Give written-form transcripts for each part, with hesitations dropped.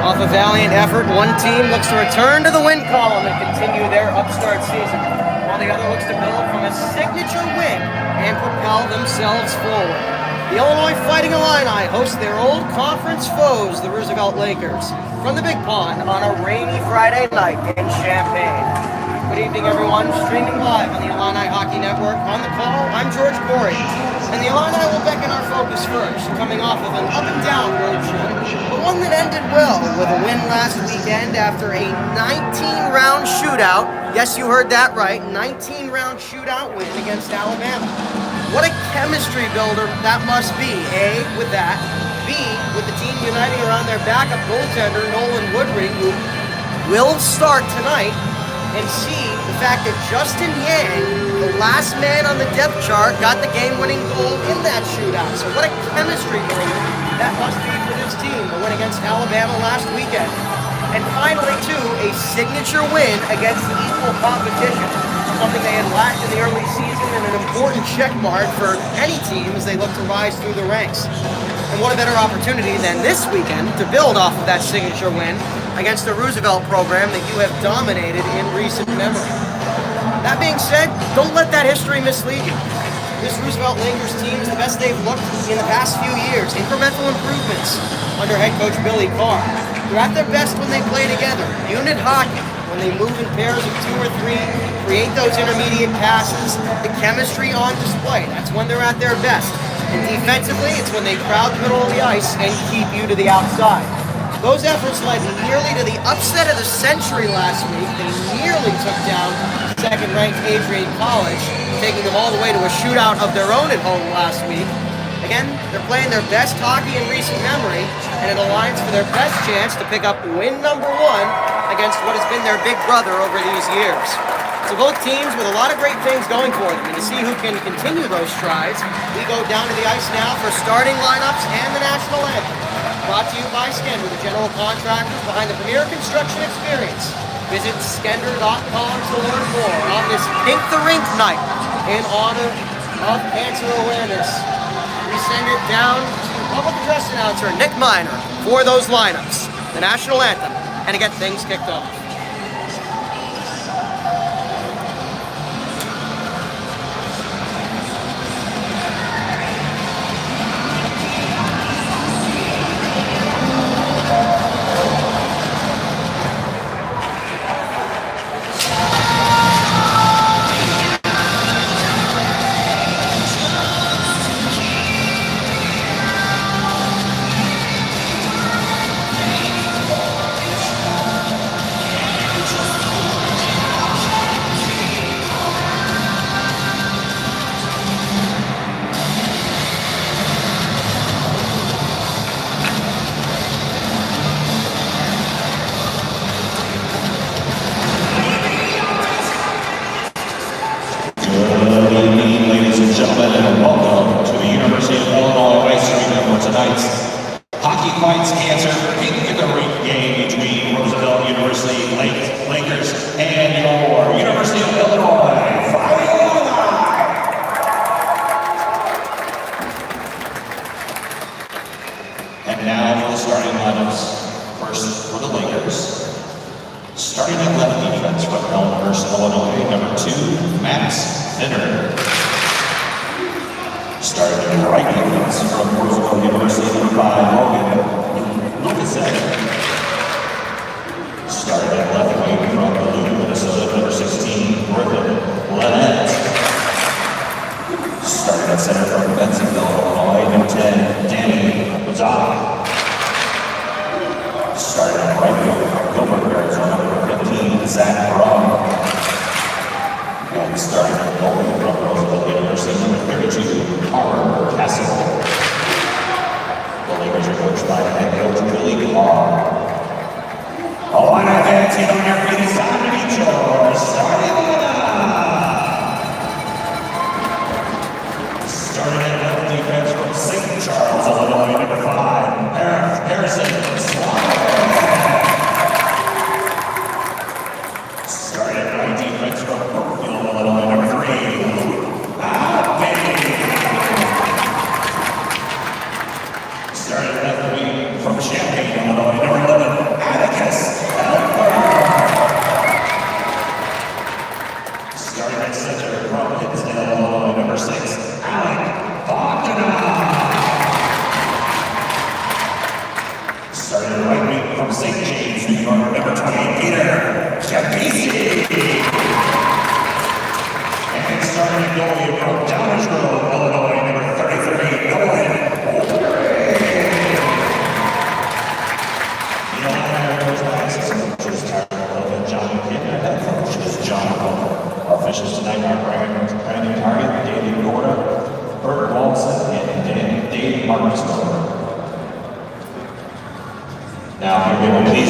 Off a valiant effort, one team looks to return to the win column and continue their upstart season, while the other looks to build from a signature win and propel themselves forward. The Illinois Fighting Illini host their old conference foes, the Roosevelt Lakers, from the Big Pond on a rainy Friday night in Champaign. Good evening, everyone. Streaming live on the Illini Hockey Network. On the call, I'm George Corey, and the Illini will beckon our focus first, coming off of an up-and-down road trip, but one that ended well with a win last weekend after a 19-round shootout. Yes, you heard that right, 19-round shootout win against Alabama. What a chemistry builder that must be, A, with that, B, with the team uniting around their backup goaltender, Nolan Woodring, who will start tonight, and C, the fact that Justin Yang, the last man on the depth chart, got the game-winning goal in that shootout. So what a chemistry builder that must be for this team to win against Alabama last weekend. And finally, too, a signature win against equal competition, something they had lacked in the early season and an important check mark for any team as they look to rise through the ranks. And what a better opportunity than this weekend to build off of that signature win against the Roosevelt program that you have dominated in recent memory. That being said, don't let that history mislead you. This Roosevelt Lakers team is the best they've looked in the past few years. Incremental improvements under head coach Billy Carr. They're at their best when they play together. Unit hockey, when they move in pairs of 2 or 3, create those intermediate passes, the chemistry on display. That's when they're at their best. And defensively, it's when they crowd the middle of the ice and keep you to the outside. Those efforts led nearly to the upset of the century last week. They nearly took down second-ranked Adrian College, taking them all the way to a shootout of their own at home last week. Again, they're playing their best hockey in recent memory, and it aligns for their best chance to pick up win number 1 against what has been their big brother over these years. So both teams with a lot of great things going for them, and to see who can continue those strides, we go down to the ice now for starting lineups and the national anthem. Brought to you by Skender, the general contractors behind the premier construction experience. Visit skender.com to learn more on this Pink the Rink night in honor of cancer awareness. We send it down to public address announcer Nick Miner for those lineups, the national anthem, and to get things kicked off. From Champaign, Illinois, number 11,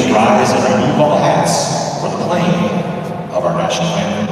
please rise and remove all hats for the playing of our national anthem.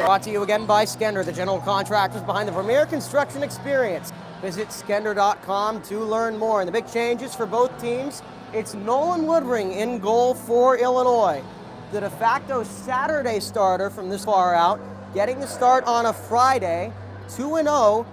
Brought to you again by Skender, the general contractors behind the premier construction experience. Visit skender.com to learn more. And the big changes for both teams, it's Nolan Woodring in goal for Illinois. The de facto Saturday starter from this far out, getting the start on a Friday, 2-0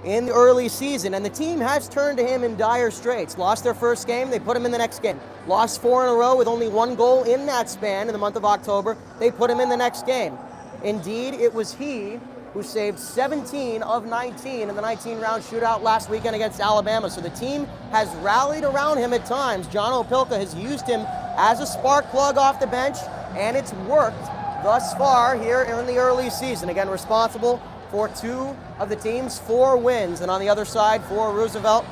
in the early season. And the team has turned to him in dire straits. Lost their first game, they put him in the next game. Lost 4 in a row with only 1 goal in that span in the month of October, they put him in the next game. Indeed, it was he who saved 17 of 19 in the 19-round shootout last weekend against Alabama. So the team has rallied around him at times. John Opilka has used him as a spark plug off the bench, and it's worked thus far here in the early season. Again, responsible for 2 of the team's 4 wins. And on the other side for Roosevelt,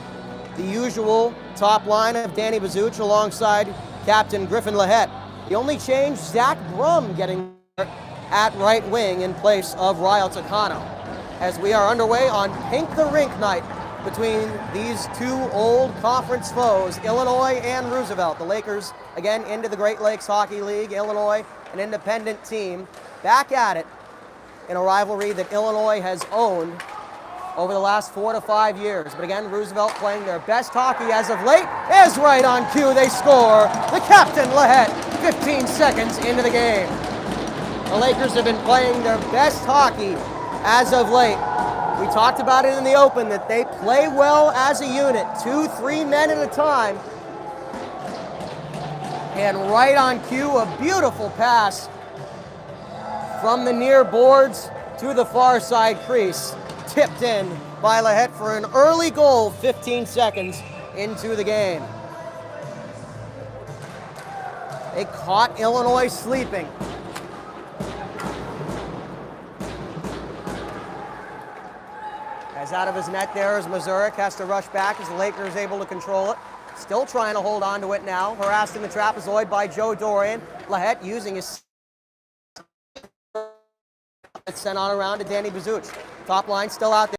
the usual top line of Danny Bazuch alongside Captain Griffin Lahette. The only change, Zach Brum getting at right wing in place of Ryle Takano. As we are underway on Pink the Rink night between these 2 old conference foes, Illinois and Roosevelt. The Lakers, again, into the Great Lakes Hockey League. Illinois, an independent team, back at it in a rivalry that Illinois has owned over the last 4 to 5 years. But again, Roosevelt playing their best hockey as of late. Is right on cue, they score. The captain, Lahette, 15 seconds into the game. The Lakers have been playing their best hockey as of late. We talked about it in the open that they play well as a unit, 2-3 men at a time. And right on cue, a beautiful pass from the near boards to the far side crease. Tipped in by Lahette for an early goal 15 seconds into the game. They caught Illinois sleeping. As out of his net there as Mazurek has to rush back as the Lakers able to control it. Still trying to hold on to it now. Harassed in the trapezoid by Joe Dorian. Lahette using his sent on around to Danny Bazuch. Top line still out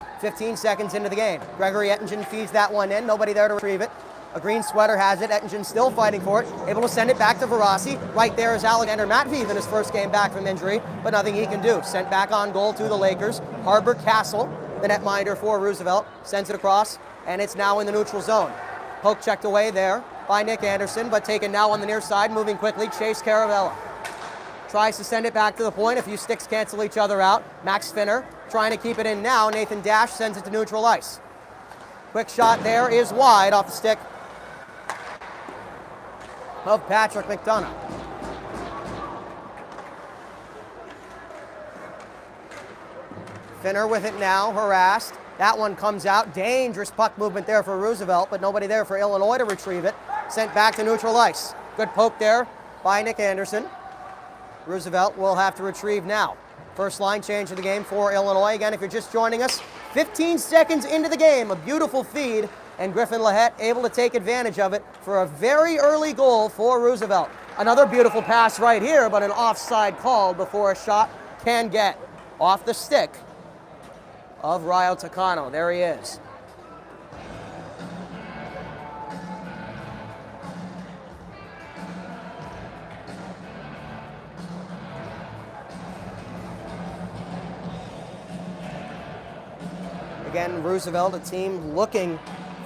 there. 15 seconds into the game. Gregory Ettingen feeds that one in. Nobody there to retrieve it. A green sweater has it. Ettingen still fighting for it. Able to send it back to Verasi. Right there is Alexander Matveev in his first game back from injury, but nothing he can do. Sent back on goal to the Lakers. Harbor Castle, the netminder for Roosevelt, sends it across, and it's now in the neutral zone. Poke checked away there by Nick Anderson, but taken now on the near side, moving quickly. Chase Caravella tries to send it back to the point. A few sticks cancel each other out. Max Finner trying to keep it in now. Nathan Dash sends it to neutral ice. Quick shot there is wide off the stick of Patrick McDonough. Finner with it now, harassed. That one comes out. Dangerous puck movement there for Roosevelt, but nobody there for Illinois to retrieve it. Sent back to neutral ice. Good poke there by Nick Anderson. Roosevelt will have to retrieve now. First line change of the game for Illinois. Again, if you're just joining us, 15 seconds into the game, a beautiful feed, and Griffin Lahette able to take advantage of it for a very early goal for Roosevelt. Another beautiful pass right here, but an offside call before a shot can get off the stick of Rayo Tacano. There he is. Again, Roosevelt, a team looking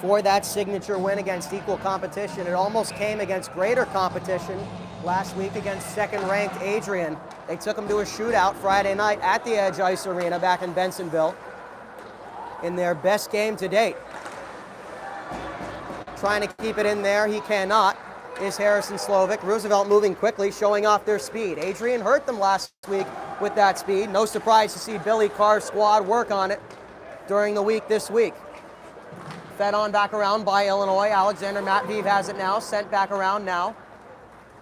for that signature win against equal competition. It almost came against greater competition last week against second-ranked Adrian. They took them to a shootout Friday night at the Edge Ice Arena back in Bensonville in their best game to date. Trying to keep it in there, he cannot, is Harrison Slovic. Roosevelt moving quickly, showing off their speed. Adrian hurt them last week with that speed. No surprise to see Billy Carr's squad work on it during the week this week. Fed on back around by Illinois. Alexander Matveev has it now, sent back around now.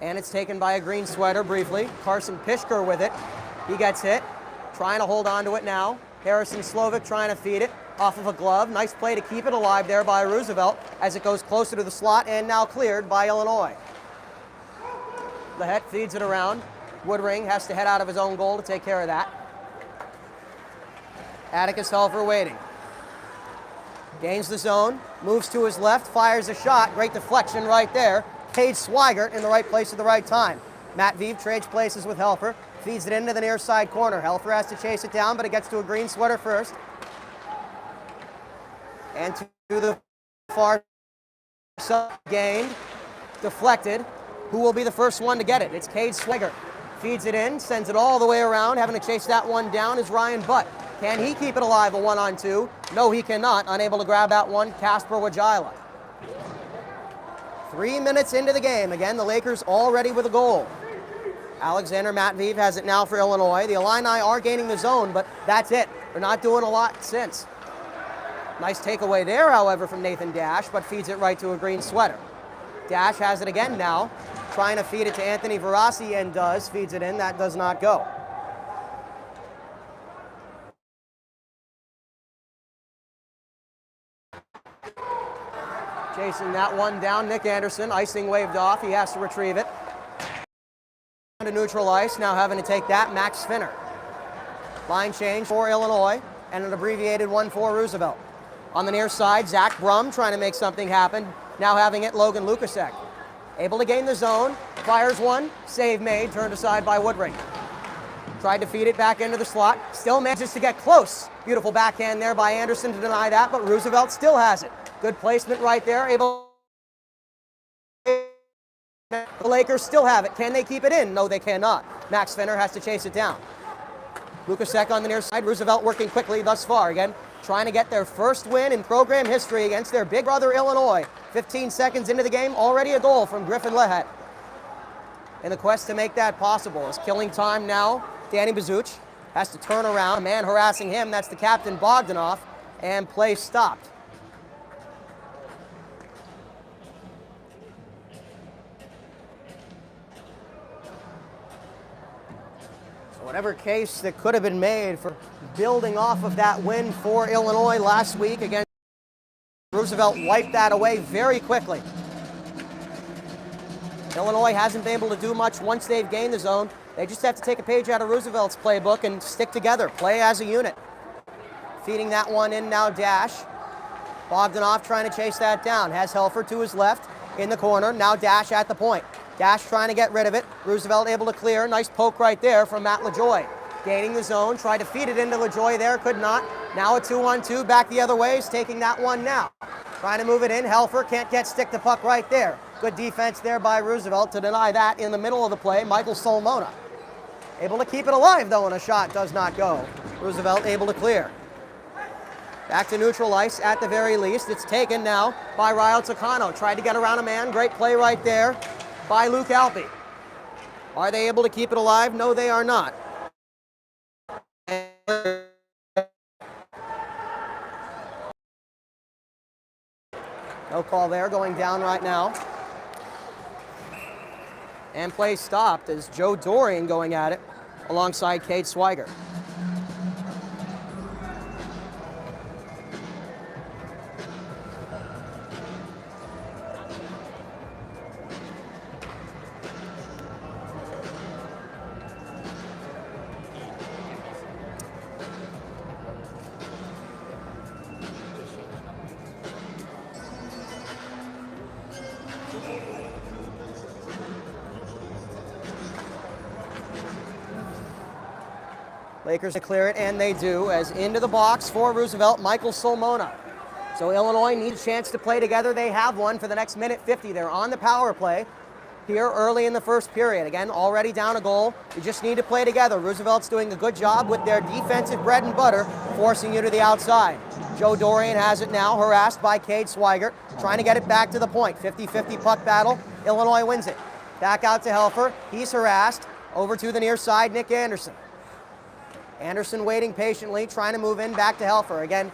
And it's taken by a green sweater briefly. Carson Pishker with it. He gets hit, trying to hold on to it now. Harrison Slovic trying to feed it off of a glove. Nice play to keep it alive there by Roosevelt as it goes closer to the slot and now cleared by Illinois. Lehet feeds it around. Woodring has to head out of his own goal to take care of that. Atticus Helfer waiting. Gains the zone, moves to his left, fires a shot. Great deflection right there. Cade Swigert in the right place at the right time. Matveev trades places with Helfer, feeds it into the near side corner. Helfer has to chase it down, but it gets to a green sweater first. And to the far side, gained, deflected. Who will be the first one to get it? It's Cade Swigert. Feeds it in, sends it all the way around. Having to chase that one down is Ryan Butt. Can he keep it alive, a 1-on-2? No, he cannot. Unable to grab that one, Kasper Wajila. 3 minutes into the game. Again, the Lakers already with a goal. Alexander Matveev has it now for Illinois. The Illini are gaining the zone, but that's it. They're not doing a lot since. Nice takeaway there, however, from Nathan Dash, but feeds it right to a green sweater. Dash has it again now, trying to feed it to Anthony Verassi and does. Feeds it in. That does not go. Chasing that one down, Nick Anderson. Icing waved off. He has to retrieve it. To neutral ice, now having to take that, Max Finner. Line change for Illinois, and an abbreviated one for Roosevelt. On the near side, Zach Brum trying to make something happen. Now having it, Logan Lukasek. Able to gain the zone, fires one, save made, turned aside by Woodring. Tried to feed it back into the slot, still manages to get close. Beautiful backhand there by Anderson to deny that, but Roosevelt still has it. Good placement right there, able. The Lakers still have it. Can they keep it in? No, they cannot. Max Finner has to chase it down. Lukasek on the near side. Roosevelt working quickly thus far. Again, trying to get their first win in program history against their big brother Illinois. 15 seconds into the game, already a goal from Griffin Lehet. In the quest to make that possible is killing time now. Danny Bazuch has to turn around. A man harassing him, that's the captain Bogdanov, and play stopped. Whatever case that could have been made for building off of that win for Illinois last week against Roosevelt, wiped that away very quickly. Illinois hasn't been able to do much once they've gained the zone. They just have to take a page out of Roosevelt's playbook and stick together, play as a unit. Feeding that one in now, Dash. Bogdanov trying to chase that down. Has Helfer to his left in the corner. Now Dash at the point. Dash trying to get rid of it. Roosevelt able to clear. Nice poke right there from Matt LaJoy. Gaining the zone. Tried to feed it into LaJoy there. Could not. Now a 2-on-2 back the other way. He's taking that one now. Trying to move it in. Helfer can't get stick to puck right there. Good defense there by Roosevelt to deny that in the middle of the play. Michael Solmona. Able to keep it alive though, and a shot does not go. Roosevelt able to clear. Back to neutral ice at the very least. It's taken now by Rayo Tacano. Tried to get around a man. Great play right there by Luke Alpe. Are they able to keep it alive? No, they are not. No call there, going down right now. And play stopped as Joe Dorian going at it alongside Cade Swigert. Lakers to clear it, and they do, as into the box for Roosevelt, Michael Solmona. So Illinois needs a chance to play together. They have one for the next minute 50. They're on the power play here early in the first period. Again, already down a goal. You just need to play together. Roosevelt's doing a good job with their defensive bread and butter, forcing you to the outside. Joe Dorian has it now, harassed by Cade Swigert, trying to get it back to the point. 50-50 puck battle. Illinois wins it. Back out to Helfer. He's harassed. Over to the near side, Nick Anderson. Anderson waiting patiently, trying to move in, back to Helfer. Again,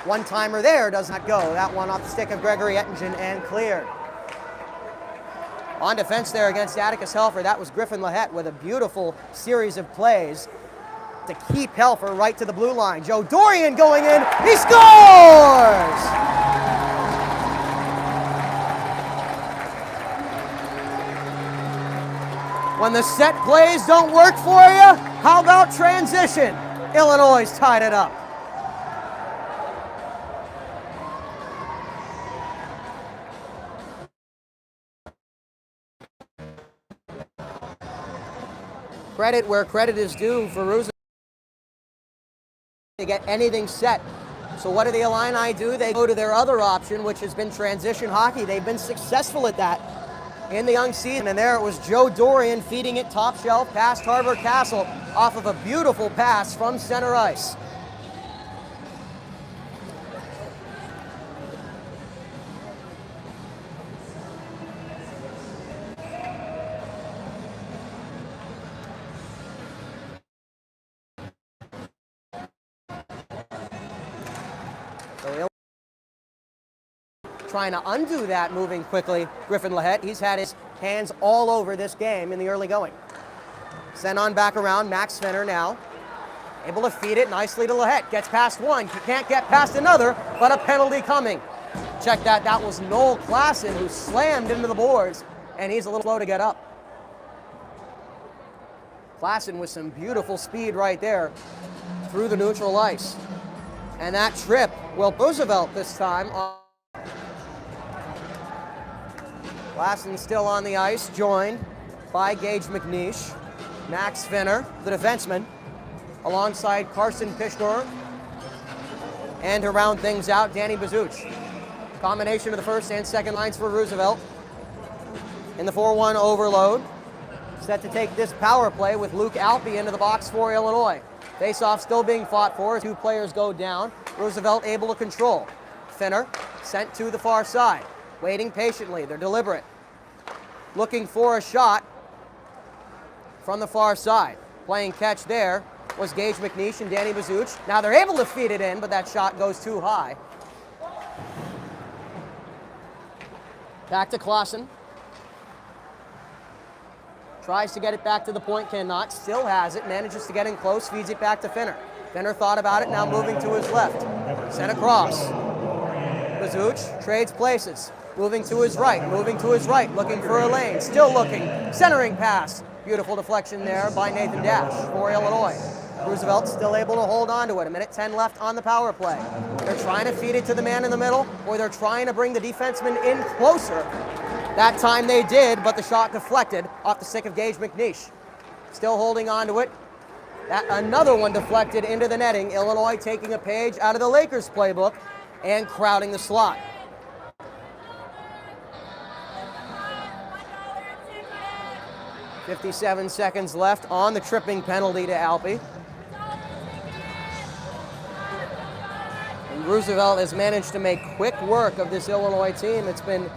one-timer there does not go. That one off the stick of Gregory Ettingen and cleared. On defense there against Atticus Helfer, that was Griffin Lahette with a beautiful series of plays to keep Helfer right to the blue line. Joe Dorian going in, he scores! When the set plays don't work for you, how about transition? Illinois tied it up. Credit where credit is due for Roosevelt to get anything set. So what do the Illini do? They go to their other option, which has been transition hockey. They've been successful at that in the young season, and there it was Joe Dorian feeding it top shelf past Harbor Castle off of a beautiful pass from center ice. So trying to undo that, moving quickly. Griffin Lahette, he's had his hands all over this game in the early going. Sent on back around, Max Finner now. Able to feed it nicely to Lahette. Gets past one, can't get past another, but a penalty coming. Check that, that was Noel Klassen who slammed into the boards, and he's a little slow to get up. Klassen with some beautiful speed right there through the neutral ice. And that trip, well, Roosevelt this time. Klassen still on the ice, joined by Gage McNeish. Max Finner, the defenseman, alongside Carson Pishdor. And to round things out, Danny Bazuch. Combination of the first and second lines for Roosevelt. In the 4-1 overload. Set to take this power play with Luke Alpe into the box for Illinois. Face-off still being fought for. Two players go down. Roosevelt able to control. Finner sent to the far side. Waiting patiently. They're deliberate. Looking for a shot from the far side. Playing catch there was Gage McNeish and Danny Bazuch. Now they're able to feed it in, but that shot goes too high. Back to Klassen. Tries to get it back to the point, cannot. Still has it, manages to get in close, feeds it back to Finner. Finner thought about it, now moving to his left. Sent across. Bazuch trades places. Moving to his right, looking for a lane. Still looking, centering pass. Beautiful deflection there by Nathan Dash for Illinois. Roosevelt still able to hold on to it. 1:10 left on the power play. They're trying to feed it to the man in the middle, or they're trying to bring the defenseman in closer. That time they did, but the shot deflected off the stick of Gage McNeish. Still holding on to it. Another one deflected into the netting. Illinois taking a page out of the Lakers playbook and crowding the slot. $57 seconds left on the tripping penalty to Alpe. And Roosevelt has managed to make quick work of this Illinois team. It's been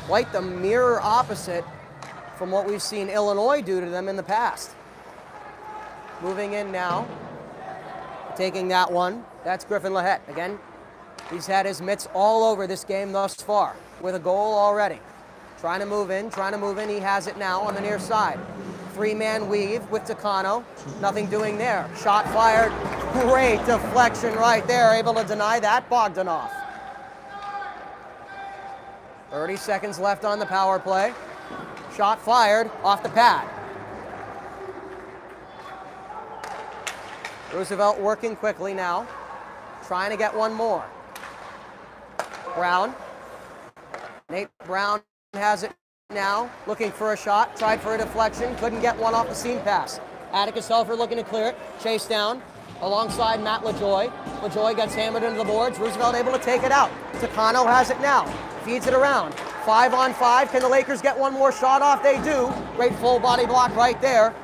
quite the mirror opposite from what we've seen Illinois do to them in the past. Moving in now, taking that one, that's Griffin Lahette. Again, he's had his mitts all over this game thus far with a goal already. Trying to move in, he has it now on the near side. Three-man weave with Takano, nothing doing there. Shot fired, great deflection right there, able to deny that, Bogdanov. 30 seconds left on the power play. Shot fired off the pad. Roosevelt working quickly now, trying to get one more. Brown. Nate Brown has it now, looking for a shot, tried for a deflection, couldn't get one off the seam pass. Atticus Helfer looking to clear it. Chase down alongside Matt LaJoy. LaJoy gets hammered into the boards. Roosevelt able to take it out. Takano has it now. Feeds it around. 5-on-5. Can the Lakers get one more shot off? They do. Great full body block right there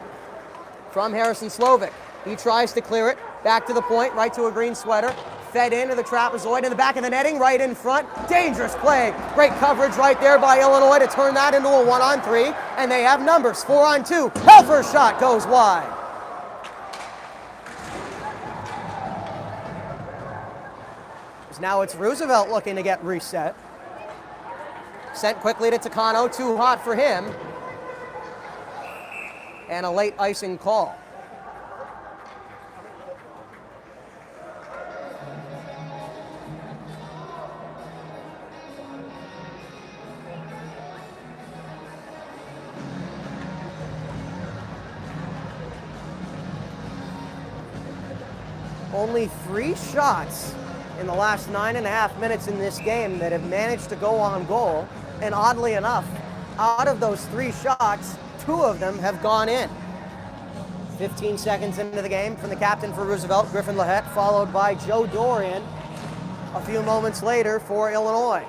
from Harrison Slovic. He tries to clear it. Back to the point. Right to a green sweater. Fed into the trapezoid in the back of the netting. Right in front. Dangerous play. Great coverage right there by Illinois to turn that into a 1-on-3. And they have numbers. 4-on-2. Helfer's shot goes wide. Now it's Roosevelt looking to get reset. Sent quickly to Takano, too hot for him. And a late icing call. Only 3 shots in the last 9.5 minutes in this game that have managed to go on goal. And oddly enough, out of those 3 shots, 2 of them have gone in. 15 seconds into the game from the captain for Roosevelt, Griffin Lahette, followed by Joe Dorian a few moments later for Illinois.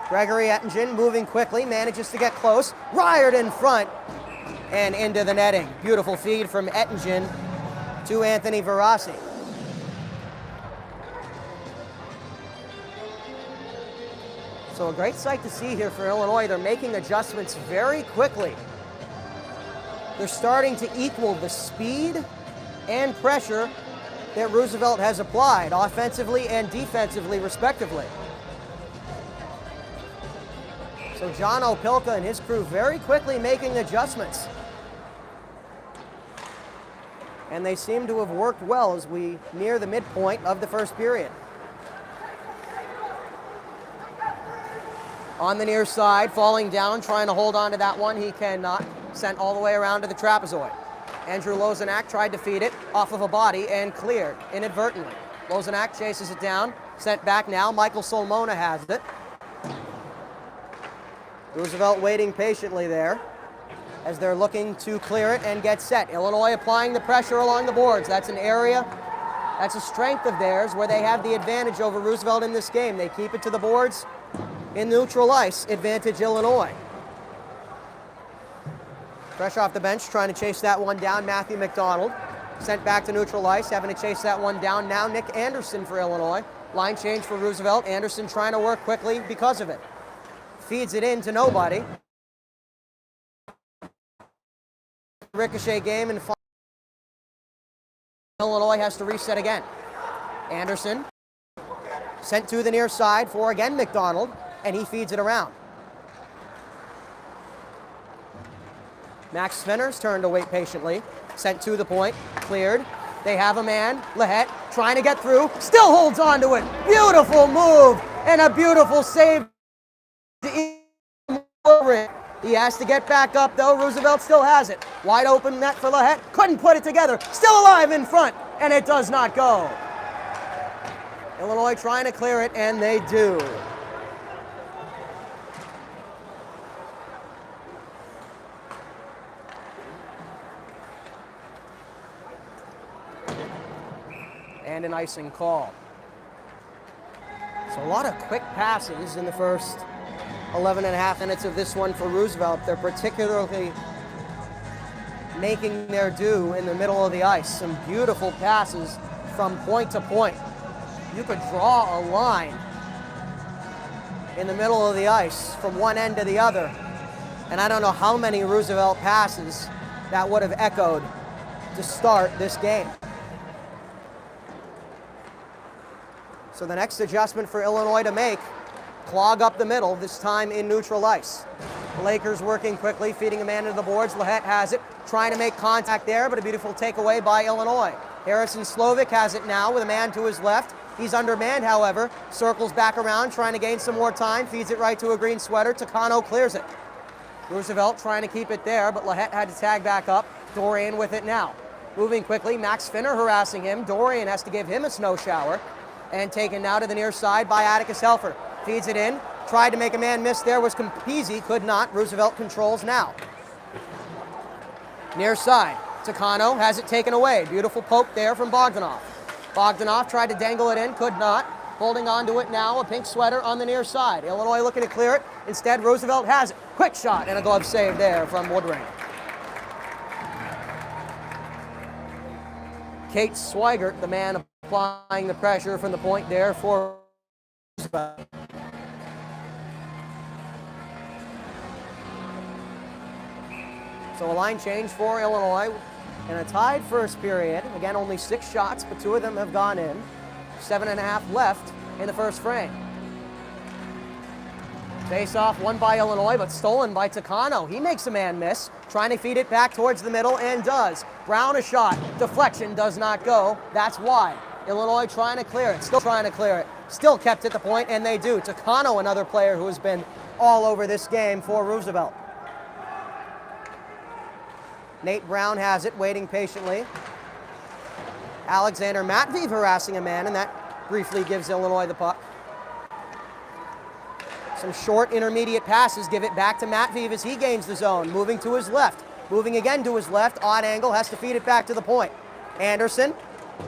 Gregory Ettingen moving quickly, manages to get close. Ryard in front and into the netting. Beautiful feed from Ettingen to Anthony Verassi. So a great sight to see here for Illinois. They're making adjustments very quickly. They're starting to equal the speed and pressure that Roosevelt has applied, offensively and defensively, respectively. So John Opilka and his crew very quickly making adjustments. And they seem to have worked well as we near the midpoint of the first period. On the near side, falling down, trying to hold on to that one. He cannot. Sent all the way around to the trapezoid. Andrew Lozanak tried to feed it off of a body and cleared inadvertently. Lozanak chases it down. Sent back now. Michael Solmona has it. Roosevelt waiting patiently there as they're looking to clear it and get set. Illinois applying the pressure along the boards. That's an area, that's a strength of theirs where they have the advantage over Roosevelt in this game. They keep it to the boards. In neutral ice, advantage Illinois. Fresh off the bench, trying to chase that one down, Matthew McDonald. Sent back to neutral ice, having to chase that one down now, Nick Anderson for Illinois. Line change for Roosevelt. Anderson trying to work quickly because of it. Feeds it in to nobody. Ricochet game, and Illinois has to reset again. Anderson sent to the near side for again McDonald, and he feeds it around. Max Svenner's turn to wait patiently. Sent to the point, cleared. They have a man, Lahette, trying to get through, still holds on to it. Beautiful move and a beautiful save. He has to get back up though. Roosevelt still has it. Wide open net for Lahette. Couldn't put it together. Still alive in front, and it does not go. Illinois trying to clear it, and they do. And an icing call. So a lot of quick passes in the first 11.5 minutes of this one for Roosevelt. They're particularly making their due in the middle of the ice. Some beautiful passes from point to point. You could draw a line in the middle of the ice from one end to the other. And I don't know how many Roosevelt passes that would have echoed to start this game. So the next adjustment for Illinois to make, clog up the middle, this time in neutral ice. The Lakers working quickly, feeding a man into the boards. Lahette has it, trying to make contact there, but a beautiful takeaway by Illinois. Harrison Slovic has it now with a man to his left. He's undermanned, however. Circles back around, trying to gain some more time. Feeds it right to a green sweater. Takano clears it. Roosevelt trying to keep it there, but Lahette had to tag back up. Dorian with it now. Moving quickly, Max Finner harassing him. Dorian has to give him a snow shower. And taken now to the near side by Atticus Helfer. Feeds it in. Tried to make a man miss there. Was Campisi, could not. Roosevelt controls now. Near side. Takano has it taken away. Beautiful poke there from Bogdanov. Bogdanov tried to dangle it in, could not. Holding on to it now, a pink sweater on the near side. Illinois looking to clear it. Instead, Roosevelt has it. Quick shot and a glove save there from Woodring. Kate Swigert, the man applying the pressure from the point there for Roosevelt. So a line change for Illinois in a tied first period. Again, only 6 shots, but 2 of them have gone in. 7.5 left in the first frame. Face-off won by Illinois, but stolen by Takano. He makes a man miss, trying to feed it back towards the middle, and does. Brown a shot. Deflection does not go. That's why. Illinois trying to clear it. Still trying to clear it. Still kept at the point, and they do. Takano, another player who has been all over this game for Roosevelt. Nate Brown has it, waiting patiently. Alexander Matveev harassing a man, and that briefly gives Illinois the puck. Some short intermediate passes give it back to Matveev as he gains the zone, moving to his left. Moving again to his left, odd angle, has to feed it back to the point. Anderson,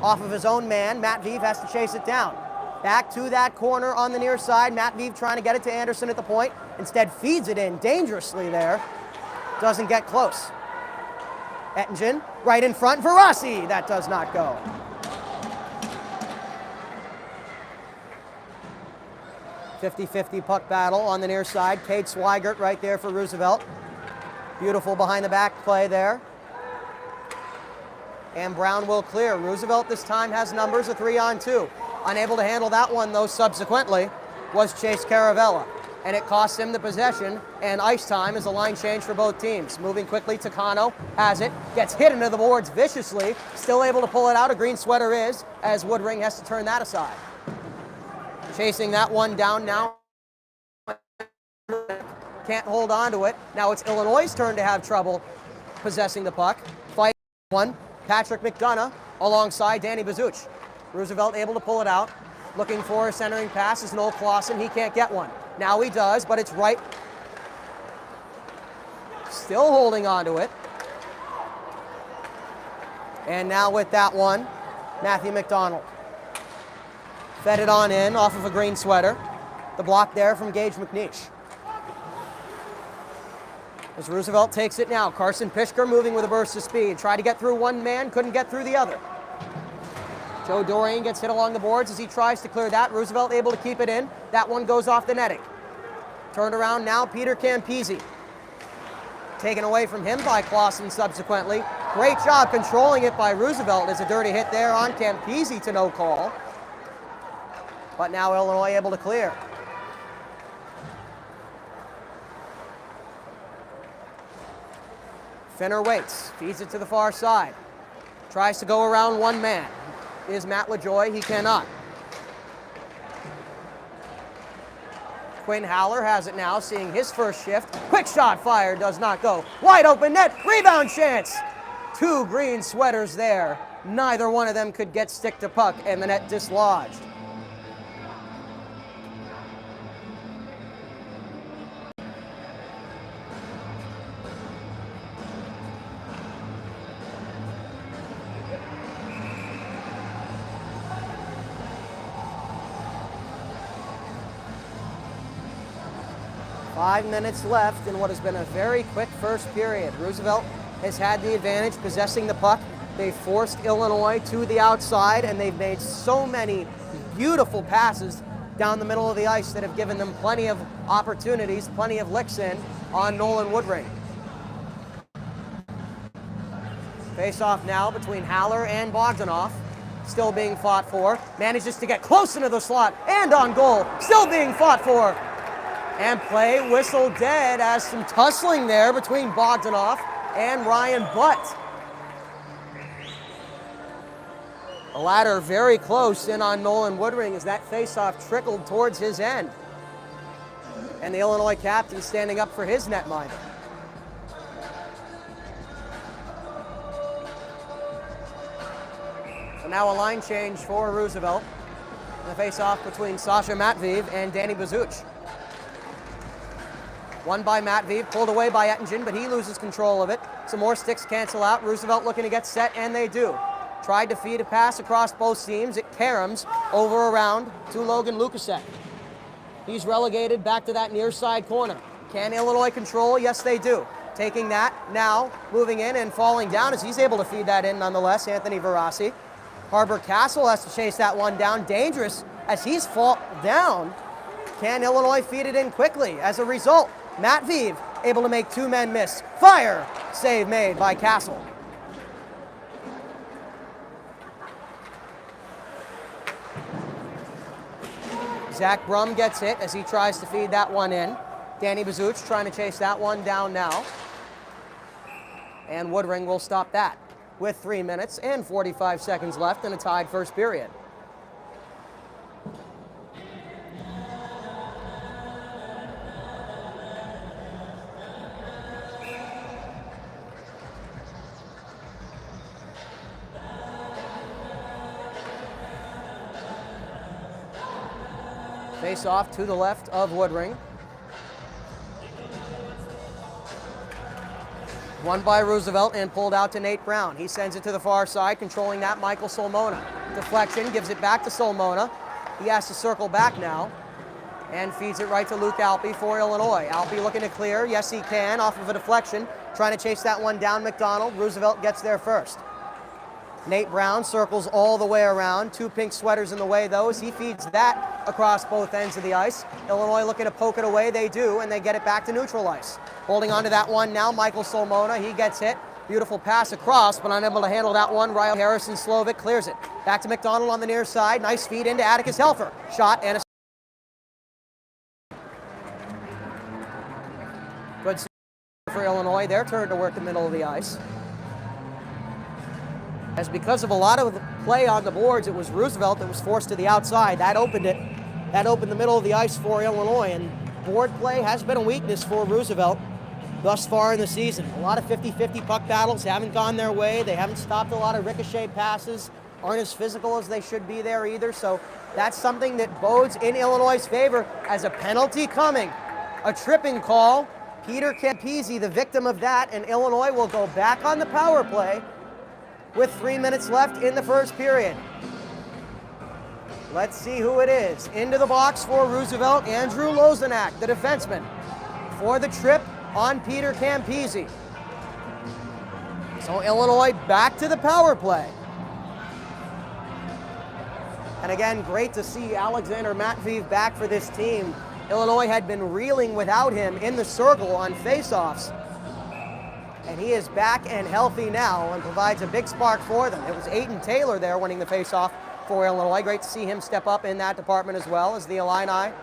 off of his own man, Matveev has to chase it down. Back to that corner on the near side, Matveev trying to get it to Anderson at the point. Instead feeds it in dangerously there. Doesn't get close. Ettingen, right in front for Rossi. That does not go. .50-50 puck battle on the near side. Kate Swigert right there for Roosevelt. Beautiful behind the back play there. And Brown will clear. Roosevelt this time has numbers, a 3-on-2. Unable to handle that one though subsequently was Chase Caravella. And it costs him the possession, and ice time is a line change for both teams. Moving quickly, Takano has it, gets hit into the boards viciously, still able to pull it out, a green sweater is, as Woodring has to turn that aside. Chasing that one down now. Can't hold on to it. Now it's Illinois' turn to have trouble possessing the puck. Fight one, Patrick McDonough alongside Danny Bazuch. Roosevelt able to pull it out. Looking for a centering pass is Noel Clausen. He can't get one. Now he does, but it's right. Still holding on to it. And now with that one, Matthew McDonald. Fed it on in off of a green sweater. The block there from Gage McNeish. As Roosevelt takes it now, Carson Pishker moving with a burst of speed. Tried to get through one man, couldn't get through the other. Joe Dorian gets hit along the boards as he tries to clear that. Roosevelt able to keep it in. That one goes off the netting. Turned around now, Peter Campisi. Taken away from him by Clausen subsequently. Great job controlling it by Roosevelt. There's a dirty hit there on Campisi to no call. But now Illinois able to clear. Finner waits, feeds it to the far side. Tries to go around one man. Is Matt LaJoy, he cannot. Quinn Haller has it now, seeing his first shift. Quick shot fired, does not go. Wide open net, rebound chance. 2 green sweaters there. Neither one of them could get stick to puck, and the net dislodged. Five minutes left in what has been a very quick first period. Roosevelt has had the advantage possessing the puck. They forced Illinois to the outside, and they've made so many beautiful passes down the middle of the ice that have given them plenty of opportunities, plenty of licks in on Nolan Woodring. Face-off now between Haller and Bogdanov. Still being fought for. Manages to get close into the slot and on goal. Still being fought for. And play whistle dead as some tussling there between Bogdanov and Ryan Butt. The latter very close in on Nolan Woodring as that faceoff trickled towards his end. And the Illinois captain standing up for his netminder. So now a line change for Roosevelt. The faceoff between Sasha Matveev and Danny Bazuch. One by Matveev, pulled away by Ettingen, but he loses control of it. Some more sticks cancel out. Roosevelt looking to get set, and they do. Tried to feed a pass across both seams. It caroms over around to Logan Lukasek. He's relegated back to that near side corner. Can Illinois control? Yes, they do. Taking that now, moving in and falling down as he's able to feed that in nonetheless, Anthony Verassi. Harbor Castle has to chase that one down. Dangerous as he's fall down. Can Illinois feed it in quickly? As a result, Matveev able to make two men miss. Fire! Save made by Castle. Zach Brum gets hit as he tries to feed that one in. Danny Bazuch trying to chase that one down now. And Woodring will stop that with 3 minutes and 45 seconds left in a tied first period. Face off to the left of Woodring. Won by Roosevelt and pulled out to Nate Brown. He sends it to the far side, controlling that Michael Solmona. Deflection, gives it back to Solmona. He has to circle back now and feeds it right to Luke Alpe for Illinois. Alpe looking to clear. Yes, he can, off of a deflection. Trying to chase that one down McDonald. Roosevelt gets there first. Nate Brown circles all the way around. Two pink sweaters in the way, though, as he feeds that across both ends of the ice. Illinois looking to poke it away. They do, and they get it back to neutral ice. Holding on to that one now, Michael Solmona. He gets hit. Beautiful pass across, but unable to handle that one. Ryan Harrison Slovic clears it. Back to McDonald on the near side. Nice feed into Atticus Helfer. Shot and a good for Illinois. Their turn to work the middle of the ice. As because of a lot of play on the boards, it was Roosevelt that was forced to the outside. That opened it. That opened the middle of the ice for Illinois, and board play has been a weakness for Roosevelt thus far in the season. A lot of 50-50 puck battles haven't gone their way. They haven't stopped a lot of ricochet passes, aren't as physical as they should be there either. So that's something that bodes in Illinois' favor as a penalty coming. A tripping call. Peter Campese, the victim of that, and Illinois will go back on the power play with 3 minutes left in the first period. Let's see who it is. Into the box for Roosevelt, Andrew Lozenak, the defenseman, for the trip on Peter Campese. So Illinois back to the power play. And again, great to see Alexander Matveev back for this team. Illinois had been reeling without him in the circle on faceoffs. And he is back and healthy now and provides a big spark for them. It was Aiden Taylor there winning the faceoff for Illinois. Great to see him step up in that department as well as the Illini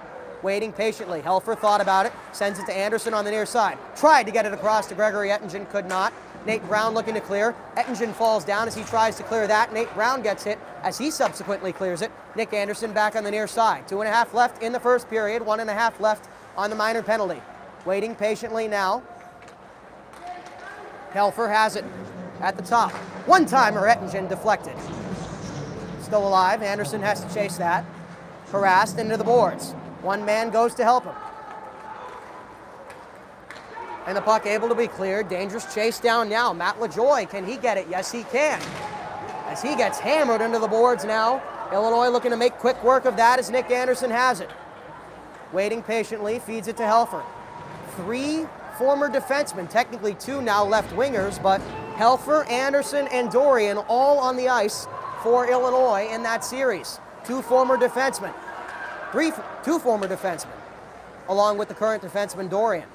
waiting patiently. Helfer thought about it, sends it to Anderson on the near side. Tried to get it across to Gregory Ettingen, could not. Nate Brown looking to clear. Ettingen falls down as he tries to clear that. Nate Brown gets hit as he subsequently clears it. Nick Anderson back on the near side. 2.5 left in the first period, 1.5 left on the minor penalty. Waiting patiently now. Helfer has it at the top. One-timer, Ettingen deflected. Still alive, Anderson has to chase that. Harassed into the boards. One man goes to help him. And the puck able to be cleared. Dangerous chase down now. Matt LaJoy, can he get it? Yes, he can. As he gets hammered into the boards now. Illinois looking to make quick work of that as Nick Anderson has it. Waiting patiently, feeds it to Helfer. 3 former defensemen, technically 2 now left wingers, but Helfer, Anderson, and Dorian all on the ice for Illinois in that series. 2 former defensemen. 2 former defensemen, along with the current defenseman Dorian.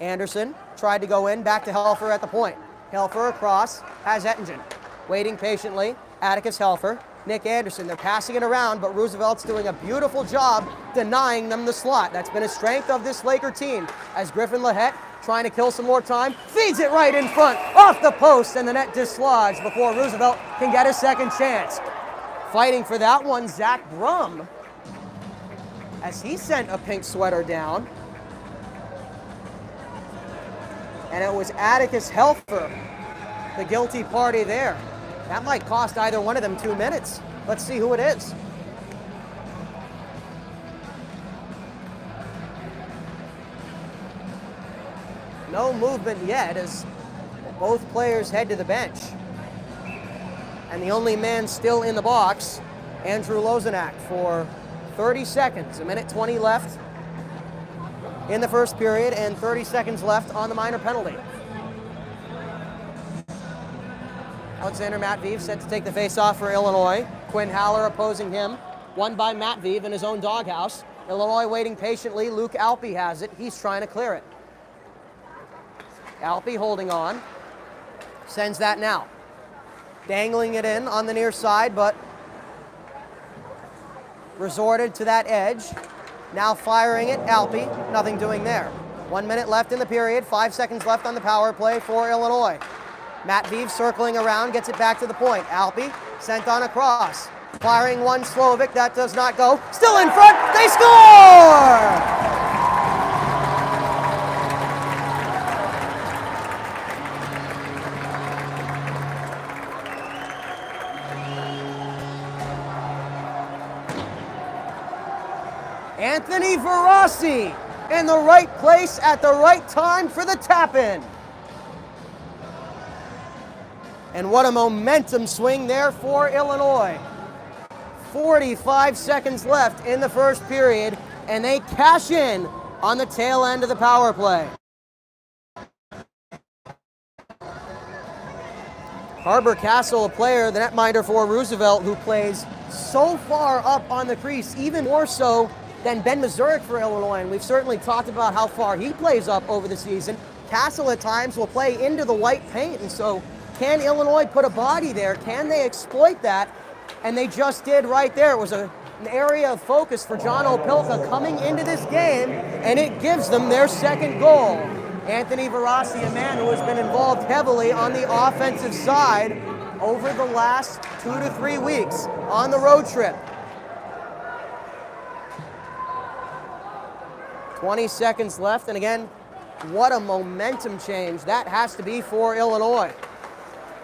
Anderson tried to go in, back to Helfer at the point. Helfer across, has Ettingen. Waiting patiently, Atticus Helfer, Nick Anderson. They're passing it around, but Roosevelt's doing a beautiful job denying them the slot. That's been a strength of this Laker team as Griffin Lahette trying to kill some more time, feeds it right in front, off the post, and the net dislodged before Roosevelt can get a second chance. Fighting for that one, Zach Brum, as he sent a pink sweater down. And it was Atticus Helfer, the guilty party there. That might cost either one of them 2 minutes. Let's see who it is. No movement yet as both players head to the bench. And the only man still in the box, Andrew Lozenak, for 30 seconds. 1:20 left in the first period and 30 seconds left on the minor penalty. Alexander Matveev set to take the face-off for Illinois. Quinn Haller opposing him. Won by Matveev in his own doghouse. Illinois waiting patiently. Luke Alpe has it. He's trying to clear it. Alpe holding on. Sends that now. Dangling it in on the near side, but resorted to that edge. Now firing it, Alpe. Nothing doing there. 1 minute left in the period. 5 seconds left on the power play for Illinois. Matveev circling around, gets it back to the point. Alpe sent on across. Firing one, Slovic, that does not go. Still in front, they score! Anthony Verassi in the right place at the right time for the tap-in. And what a momentum swing there for Illinois. 45 seconds left in the first period, and they cash in on the tail end of the power play. Harbor Castle, a player, the netminder for Roosevelt, who plays so far up on the crease, even more so than Ben Mazurek for Illinois, and we've certainly talked about how far he plays up over the season. Castle at times will play into the white paint, and so can Illinois put a body there? Can they exploit that? And they just did right there. It was an area of focus for John Opilka coming into this game, and it gives them their second goal. Anthony Verassi, a man who has been involved heavily on the offensive side over the last 2 to 3 weeks on the road trip. 20 seconds left, and again, what a momentum change that has to be for Illinois.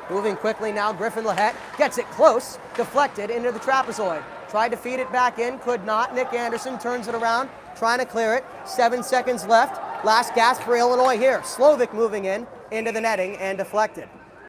Moving quickly now, Griffin Lahette gets it close, deflected into the trapezoid. Tried to feed it back in, could not. Nick Anderson turns it around, trying to clear it. 7 seconds left. Last gasp for Illinois here. Slovic moving in, into the netting and deflected.